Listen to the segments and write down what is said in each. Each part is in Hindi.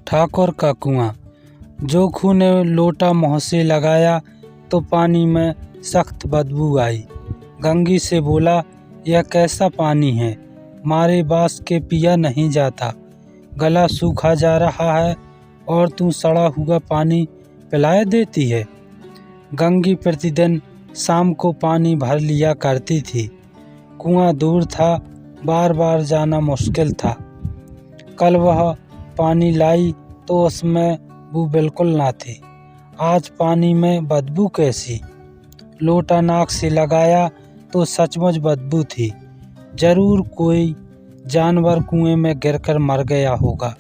ठाकुर का कुआं। जोखू ने लोटा मुँह से लगाया तो पानी में सख्त बदबू आई। गंगी से बोला, यह कैसा पानी है, मारे बास के पिया नहीं जाता। गला सूखा जा रहा है और तू सड़ा हुआ पानी पिलाए देती है। गंगी प्रतिदिन शाम को पानी भर लिया करती थी। कुआं दूर था, बार बार जाना मुश्किल था। कल वह पानी लाई तो उसमें बू बिल्कुल ना थी। आज पानी में बदबू कैसी। लोटा नाक से लगाया तो सचमुच बदबू थी। जरूर कोई जानवर कुएं में गिरकर मर गया होगा,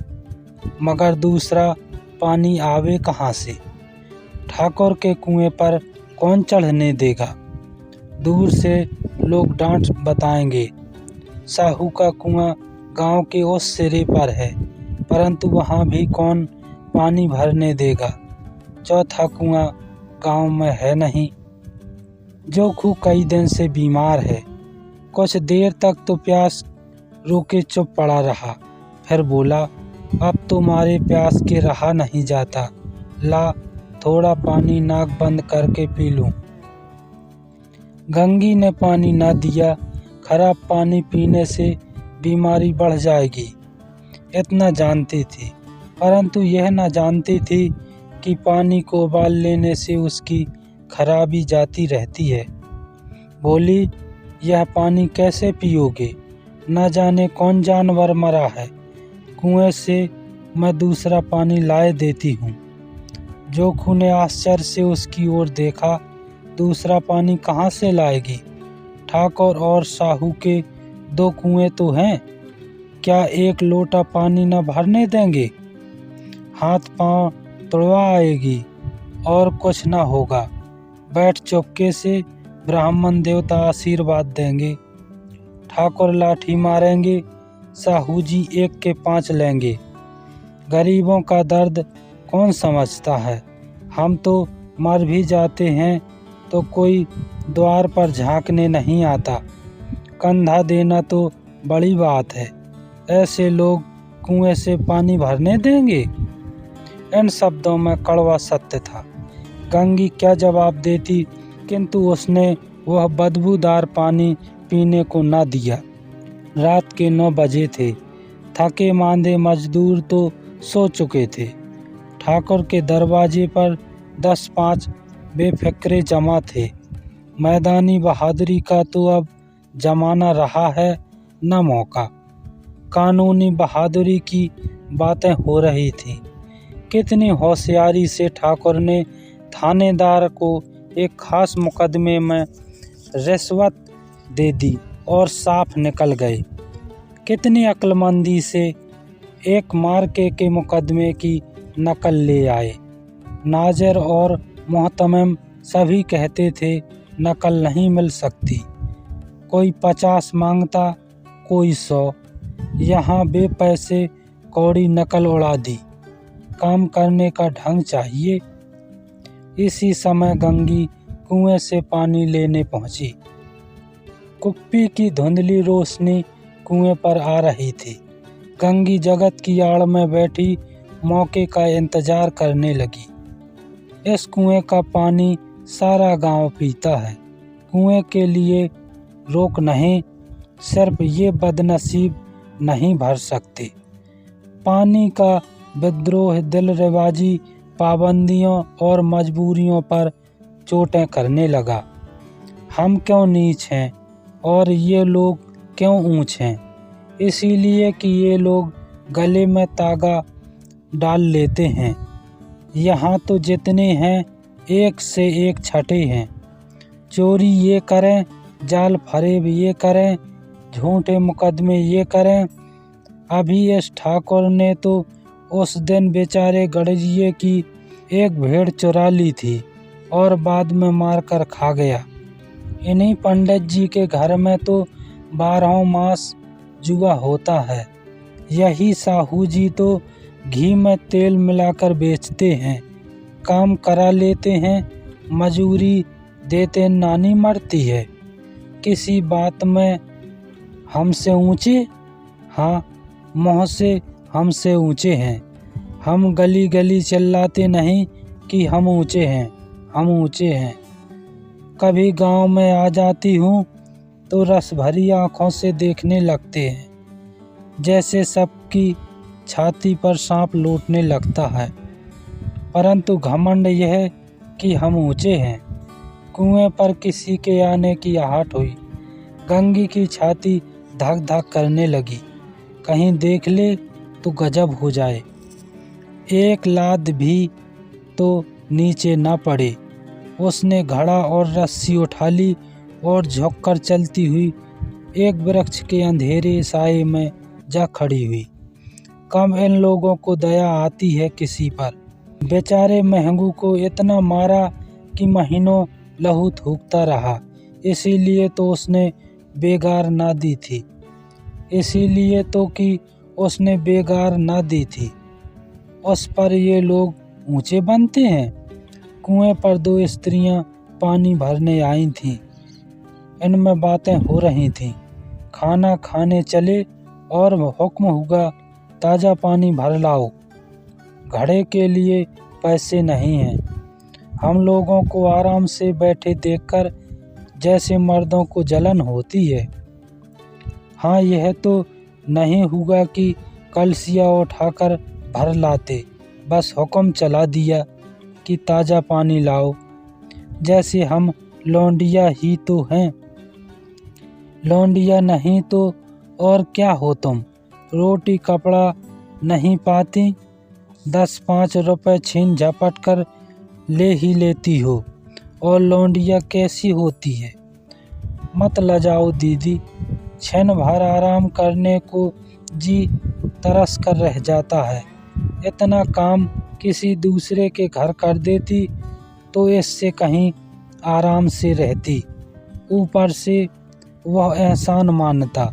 मगर दूसरा पानी आवे कहाँ से। ठाकुर के कुएं पर कौन चढ़ने देगा। दूर से लोग डांट बताएंगे। साहू का कुआं गांव के उस सिरे पर है, परंतु वहां भी कौन पानी भरने देगा। चौथा कुआं गांव में है नहीं। जोखू कई दिन से बीमार है। कुछ देर तक तो प्यास रोके चुप पड़ा रहा, फिर बोला, अब तुम्हारे प्यास के रहा नहीं जाता। ला थोड़ा पानी नाक बंद करके पी लूं। गंगी ने पानी न दिया। खराब पानी पीने से बीमारी बढ़ जाएगी, इतना जानती थी, परंतु यह न जानती थी कि पानी को उबाल लेने से उसकी खराबी जाती रहती है। बोली, यह पानी कैसे पियोगे, न जाने कौन जानवर मरा है। कुएं से मैं दूसरा पानी लाए देती हूँ। जोखू ने आश्चर्य से उसकी ओर देखा। दूसरा पानी कहाँ से लाएगी। ठाकुर और साहू के दो कुएं तो हैं, क्या एक लोटा पानी न भरने देंगे। हाथ पांव तुड़वा आएगी और कुछ न होगा। बैठ चुपके से, ब्राह्मण देवता आशीर्वाद देंगे। ठाकुर लाठी मारेंगे, साहू जी 1 के 5 लेंगे। गरीबों का दर्द कौन समझता है। हम तो मर भी जाते हैं तो कोई द्वार पर झांकने नहीं आता। कंधा देना तो बड़ी बात है, ऐसे लोग कुएं से पानी भरने देंगे। इन शब्दों में कड़वा सत्य था। गंगी क्या जवाब देती, किंतु उसने वह बदबूदार पानी पीने को न दिया। रात के 9 बजे थे। थके मांदे मजदूर तो सो चुके थे। ठाकुर के दरवाजे पर 10-5 बेफिक्रे जमा थे। मैदानी बहादुरी का तो अब जमाना रहा है न मौका। कानूनी बहादुरी की बातें हो रही थी। कितनी होशियारी से ठाकुर ने थानेदार को एक खास मुकदमे में रिश्वत दे दी और साफ निकल गए। कितनी अक्लमंदी से एक मार्के के मुकदमे की नकल ले आए। नाजिर और मोहतमिम सभी कहते थे नकल नहीं मिल सकती। कोई 50 मांगता, कोई 100। यहाँ बेपैसे कौड़ी नकल उड़ा दी। काम करने का ढंग चाहिए। इसी समय गंगी कुएं से पानी लेने पहुंची। कुप्पी की धुंधली रोशनी कुएं पर आ रही थी। गंगी जगत की आड़ में बैठी मौके का इंतजार करने लगी। इस कुएं का पानी सारा गांव पीता है। कुएं के लिए रोक नहीं, सिर्फ ये बदनसीब नहीं भर सकते। पानी का विद्रोह दिलरिबाजी, पाबंदियों और मजबूरियों पर चोटें करने लगा। हम क्यों नीच हैं और ये लोग क्यों ऊंच हैं। इसीलिए कि ये लोग गले में तागा डाल लेते हैं। यहाँ तो जितने हैं एक से एक छठे हैं। चोरी ये करें, जाल फरेब ये करें, झूठे मुकदमे ये करें। अभी इस ठाकुर ने तो उस दिन बेचारे गड़जिए की एक भेड़ चुरा ली थी और बाद में मार कर खा गया। इन्हीं पंडित जी के घर में तो 12 मास जुआ होता है। यही साहू जी तो घी में तेल मिलाकर बेचते हैं। काम करा लेते हैं, मजूरी देते नानी मरती है। किसी बात में हमसे ऊंचे, हाँ मुँह से हमसे ऊंचे हैं। हम गली गली चिल्लाते नहीं कि हम ऊँचे हैं, हम ऊँचे हैं। कभी गांव में आ जाती हूँ तो रस भरी आँखों से देखने लगते हैं, जैसे सबकी छाती पर सांप लौटने लगता है। परंतु घमंड यह कि हम ऊँचे हैं। कुएं पर किसी के आने की आहट हुई। गंगी की छाती धक धक करने लगी। कहीं देख ले तो गजब हो जाए, एक लात भी तो नीचे न पड़े। उसने घड़ा और रस्सी उठा ली और झुककर चलती हुई एक वृक्ष के अंधेरे साए में जा खड़ी हुई। कम इन लोगों को दया आती है किसी पर। बेचारे महंगू को इतना मारा कि महीनों लहू थूकता रहा, इसीलिए तो उसने बेगार ना दी थी, इसीलिए तो कि उसने बेगार ना दी थी। उस पर ये लोग ऊंचे बनते हैं। कुएं पर दो स्त्रियां पानी भरने आई थीं। इनमें बातें हो रही थीं। खाना खाने चले और हुक्म हुआ, ताज़ा पानी भर लाओ। घड़े के लिए पैसे नहीं हैं। हम लोगों को आराम से बैठे देखकर जैसे मर्दों को जलन होती है। हाँ, यह तो नहीं हुआ कि कलसिया उठाकर भर लाते, बस हुक्म चला दिया कि ताज़ा पानी लाओ। जैसे हम लौंडिया ही तो हैं। लौंडिया नहीं तो और क्या हो तुम? रोटी कपड़ा नहीं पाती, 10-5 रुपए छीन झपट कर ले ही लेती हो। और लौंडिया कैसी होती है? मत लजाओ दीदी, क्षण भर आराम करने को जी तरस कर रह जाता है। इतना काम किसी दूसरे के घर कर देती तो इससे कहीं आराम से रहती। ऊपर से वह एहसान मानता।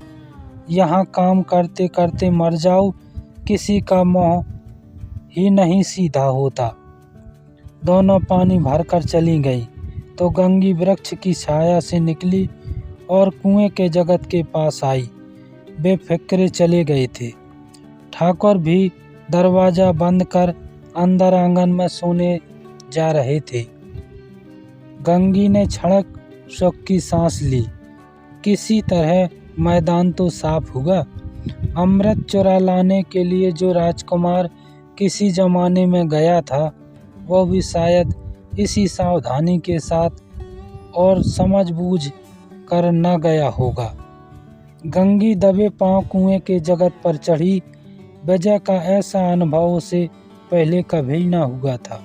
यहाँ काम करते करते मर जाओ, किसी का मुँह ही नहीं सीधा होता। दोनों पानी भरकर चली गई तो गंगी वृक्ष की छाया से निकली और कुएं के जगत के पास आई। बेफिक्रे चले गए थे। ठाकुर भी दरवाजा बंद कर अंदर आंगन में सोने जा रहे थे। गंगी ने क्षणक सुख की सांस ली। किसी तरह मैदान तो साफ हुआ। अमृत चुरा लाने के लिए जो राजकुमार किसी जमाने में गया था, वो भी शायद इसी सावधानी के साथ और समझबूझ कर न गया होगा। गंगी दबे पांव कुएं के जगत पर चढ़ी। विजय का ऐसा अनुभव उसे पहले कभी न हुआ था।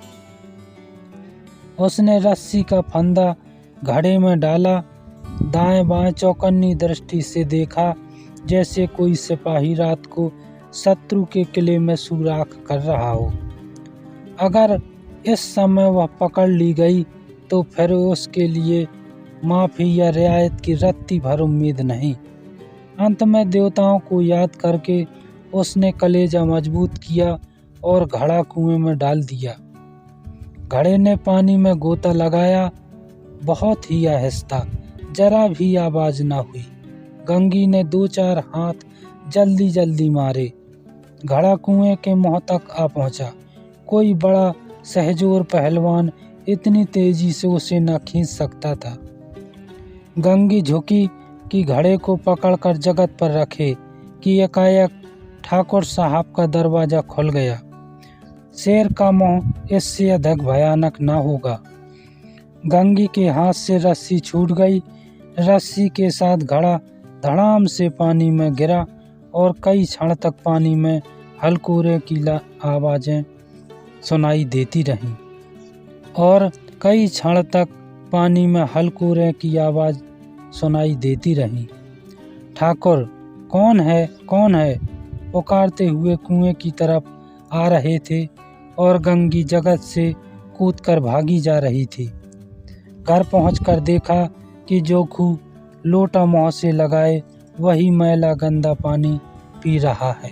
उसने रस्सी का फंदा घड़े में डाला, दाएं बाएं चौकन्नी दृष्टि से देखा, जैसे कोई सिपाही रात को शत्रु के किले में सुराख कर रहा हो। अगर इस समय वह पकड़ ली गई तो फिर उसके लिए माफ़ी या रियायत की रत्ती भर उम्मीद नहीं। अंत में देवताओं को याद करके उसने कलेजा मजबूत किया और घड़ा कुएं में डाल दिया। घड़े ने पानी में गोता लगाया, बहुत ही आहिस्ता, जरा भी आवाज ना हुई। गंगी ने 2-4 हाथ जल्दी जल्दी मारे। घड़ा कुएं के मुंह तक आ पहुंचा। कोई बड़ा सहजोर पहलवान इतनी तेजी से उसे न खींच सकता था। गंगी झुकी कि घड़े को पकड़कर जगत पर रखे कि एकाएक ठाकुर साहब का दरवाजा खुल गया। शेर का मुंह इससे अधिक भयानक न होगा। गंगी के हाथ से रस्सी छूट गई। रस्सी के साथ घड़ा धड़ाम से पानी में गिरा और कई क्षण तक पानी में हलकोरे की आवाजें सुनाई देती रहीं। और कई क्षण तक पानी में हलकोरे की आवाज़ सुनाई देती रही। ठाकुर, कौन है, कौन है? पुकारते हुए कुएं की तरफ आ रहे थे और गंगी जगत से कूदकर भागी जा रही थी। घर पहुंचकर देखा कि जोखू लोटा मुंह से लगाए वही मैला गंदा पानी पी रहा है।